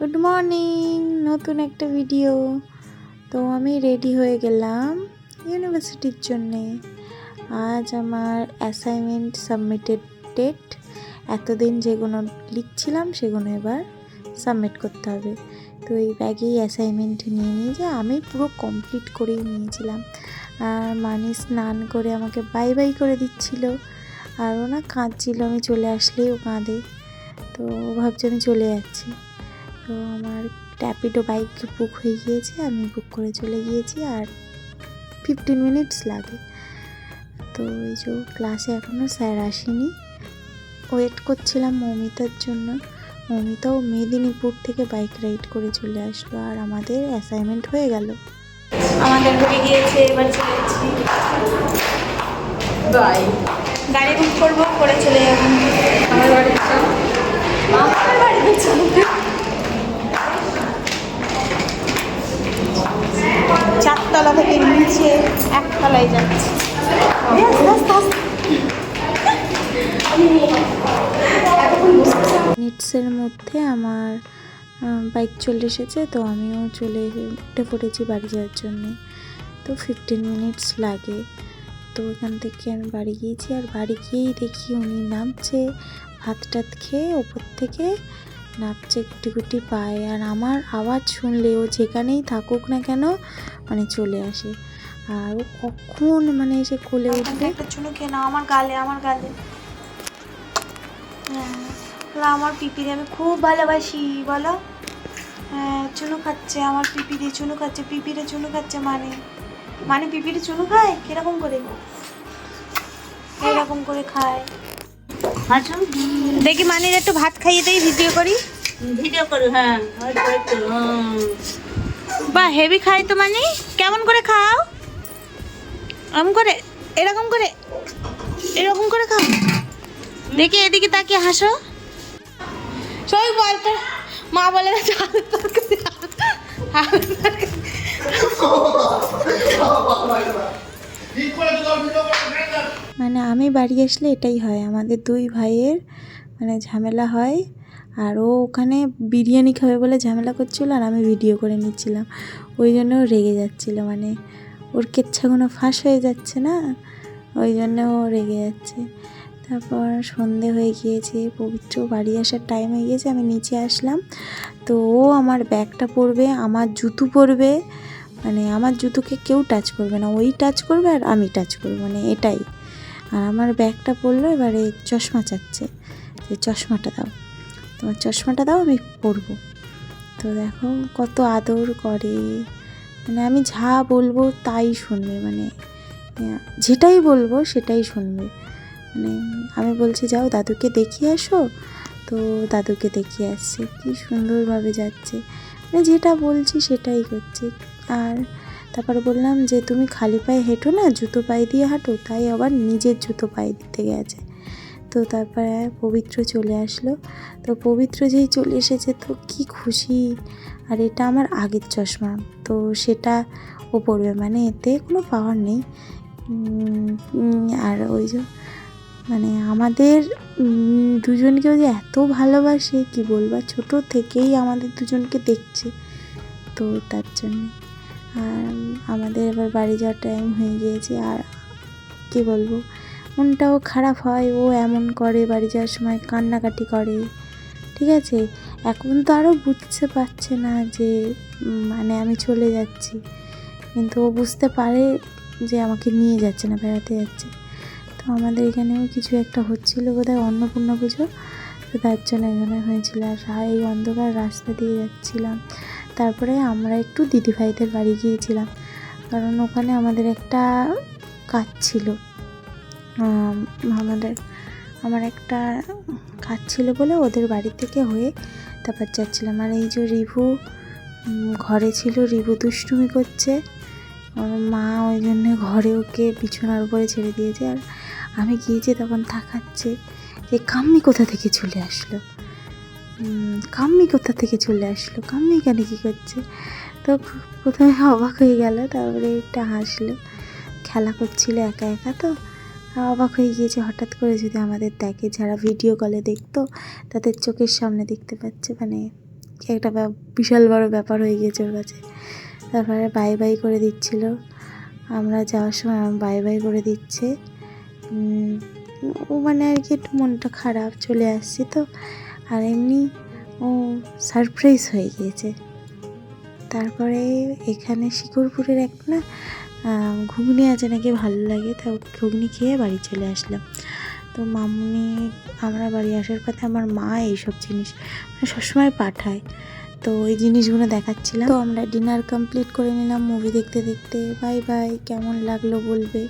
Good morning, নতুন একটা video. তো আমি রেডি হয়ে গেলাম ইউনিভার্সিটির জন্যে। আজ আমার অ্যাসাইনমেন্ট সাবমিটেড ডেট। এতদিন যেগুলো লিখছিলাম সেগুলো এবার সাবমিট করতে হবে। তো এই ব্যাগেই অ্যাসাইনমেন্ট নিয়ে যে আমি পুরো কমপ্লিট করেই নিয়েছিলাম। আর মানি স্নান করে আমাকে বাই বাই করে দিচ্ছিল। আর ও না কাঁদছিল, আমি চলে আসলেই ও কাঁদে। তো ভাবছি আমি চলে যাচ্ছি। তো আমার র্যাপিডো বাইক বুক হয়ে গিয়েছে, আমি বুক করে চলে গিয়েছি। আর 15 মিনিটস লাগে। তো এই যে ক্লাসে এখনও স্যার আসেনি, ওয়েট করছিলাম মৌমিতার জন্য। মৌমিতাও মেদিনীপুর থেকে বাইক রাইড করে চলে আসলো, আর আমাদের অ্যাসাইনমেন্ট হয়ে গেল। আমাদের হয়ে গিয়েছে, এবার চলেছি গাড়ি বুক করবো, করে চলে যাবো আমার বাড়িতে চারতলা থেকে নিচে একতলায় যাচ্ছি। মিনিটসের মধ্যে আমার বাইক চলে এসেছে, তো আমিও উঠে পড়েছি বাড়ি যাওয়ার জন্যে। তো 15 মিনিটস লাগে। তো ওখান থেকে আমি বাড়ি গিয়েছি, আর বাড়ি গিয়েই দেখি উনি নামছে, ভাত টাত খেয়ে ওপর থেকে নামছে গুটি গুটি পায়ে। আর আমার আওয়াজ শুনলে ও যেখানেই থাকুক না কেন মানে চলে আসে। আর ও কখন মানে এসে কোলে উঠবে। একটা চুনো খেয়ে নাও আমার গালে, আমার গালে। হ্যাঁ, আমার পিপিরে আমি খুব ভালোবাসি, বলো। হ্যাঁ, চুনো খাচ্ছে আমার পিপিরে, চুনো খাচ্ছে পিপিরে, চুনো খাচ্ছে মানে পিপিরে চুনো খায় কিরকম করে, এরকম করে খায়। দেখি মানির একটু ভাত খাইয়ে দেই, ভিডিও করি। হ্যাঁ বা হেভি খাই তো। মানে কেমন করে খাও? এরকম করে, এরকম করে, এরকম করে খাও। দেখি এদিকে তাকিয়ে হাসো। সবাই বলতে মা বলে মানে আমি বাড়ি আসলে এটাই হয়, আমাদের দুই ভাইয়ের মানে ঝামেলা হয়। আর ও ওখানে বিরিয়ানি খাবে বলে ঝামেলা করছিল, আর আমি ভিডিও করে নিচ্ছিলাম, ওই জন্য ও রেগে যাচ্ছিল। মানে ওর কেচ্ছাগুলো ফাঁস হয়ে যাচ্ছে না, ওই জন্য ও রেগে যাচ্ছে। তারপর সন্ধে হয়ে গিয়েছে, পবিত্র বাড়ি আসার টাইম হয়ে গিয়েছে। আমি নিচে আসলাম, তো ও আমার ব্যাগটা পরবে, আমার জুতো পরবে। মানে আমার জুতোকে কেউ টাচ করবে না, ওই টাচ করবে আর আমি টাচ করবো, মানে এটাই। আর আমার ব্যাগটা পরলো, এবারে চশমা চাচ্ছে যে চশমাটা দাও, তোমার চশমাটা দাও, আমি পরবো। তো দেখো কত আদর করে, মানে আমি যা বলবো তাই শুনবে, মানে যেটাই বলবো সেটাই শুনবে। মানে আমি বলছি যাও দাদুকে দেখিয়ে আসো, তো দাদুকে দেখিয়ে আসছে, কি সুন্দরভাবে যাচ্ছে, মানে যেটা বলছি সেটাই করছে। আর তারপরে বললাম যে তুমি খালি পায়ে হেঁটো না, জুতো পায়ে দিয়ে হাঁটো, তাই আবার নিজের জুতো পায়ে দিতে গেছে। তো তারপরে পবিত্র চলে আসলো। তো পবিত্র যেই চলে এসেছে তো কি খুশি। আর এটা আমার আগের চশমা, তো সেটা ও পরবে, মানে এতে কোনো পাওয়ার নেই। আর ওই যে মানে আমাদের দুজনকেও যে এত ভালোবাসে কি বলবো, ছোটো থেকেই আমাদের দুজনকে দেখছে, তো তার জন্যে। আর আমাদের এবার বাড়ি যাওয়ার টাইম হয়ে গিয়েছে, আর কি বলবো, মনটাও খারাপ হয়। ও এমন করে, বাড়ি যাওয়ার সময় কান্নাকাটি করে, ঠিক আছে। এখন তো আরও বুঝতে পারছে না যে মানে আমি চলে যাচ্ছি, কিন্তু ও বুঝতে পারে যে আমাকে নিয়ে যাচ্ছে না, বেড়াতে যাচ্ছে। তো আমাদের এখানেও কিছু একটা হচ্ছিলো, বোধহয় অন্নপূর্ণা পুজো, তো তার জন্য এখানে হয়েছিল। আর এই অন্ধকার রাস্তা দিয়ে যাচ্ছিলাম। তারপরে আমরা একটু দিদিভাইদের বাড়ি গিয়েছিলাম, কারণ ওখানে আমাদের একটা কাজ ছিল। আমার একটা কাজ ছিল বলে ওদের বাড়ি থেকে হয়ে তারপর যাচ্ছিলাম। আর এই যে রিভু ঘরে ছিল, রিভু দুষ্টুমি করছে, মা ওই জন্য ঘরে ওকে বিছানার উপরে ছেড়ে দিয়েছে। আর আমি গিয়েছি তখন তাকাচ্ছে যে কাম্মি কোথা থেকে চলে আসলো, কাম্মি কোথা থেকে চলে আসলো, কাম্মি এখানে কী করছে। তো প্রথমে অবাক হয়ে গেল, তারপরে একটা হাসলো, খেলা করছিল একা একা, তো অবাক হয়ে গিয়েছে হঠাৎ করে যদি আমাদের দেখে। যারা ভিডিও কলে দেখতো তাদের চোখের সামনে দেখতে পাচ্ছে, মানে একটা বিশাল বড় ব্যাপার হয়ে গিয়েছে ওর কাছে। তারপরে বাই বাই করে দিচ্ছিল, আমরা যাওয়ার সময় বাই বাই করে দিচ্ছে। ও মানে আর কি একটু মনটা খারাপ, চলে আসছি তো, আর এমনি ও সারপ্রাইজ হয়ে গিয়েছে। তারপরে এখানে শিকরপুরের একটা না ঘুগনি আছে নাকি ভালো লাগে, তা ঘুগনি খেয়ে বাড়ি চলে আসলাম। তো মামুনি আমরা বাড়ি আসার পথে আমার মা এইসব জিনিস সবসময় পাঠায়, তো ওই জিনিসগুলো দেখাচ্ছিলাম। তো আমরা ডিনার কমপ্লিট করে নিলাম মুভি দেখতে দেখতে। বাই বাই, কেমন লাগলো বলবে।